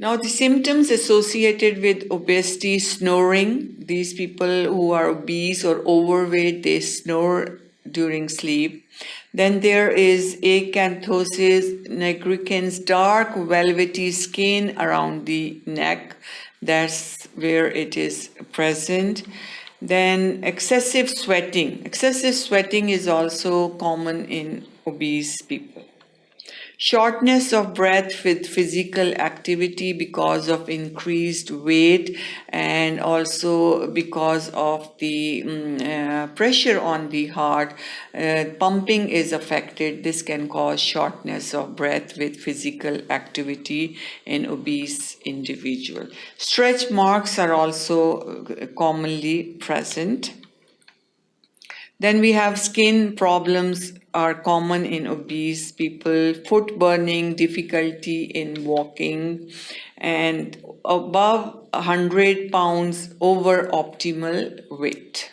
Now, the symptoms associated with obesity: snoring. These people who are obese or overweight, they snore during sleep. Then there is acanthosis nigricans, dark velvety skin around the neck. That's where it is present. Then excessive sweating. Excessive sweating is also common in obese people. Shortness of breath with physical activity because of increased weight and also because of the pressure on the heart. Pumping is affected. This can cause shortness of breath with physical activity in obese individual. Stretch marks are also commonly present. Then we have skin problems are common in obese people, foot burning, difficulty in walking, and above 100 pounds over optimal weight.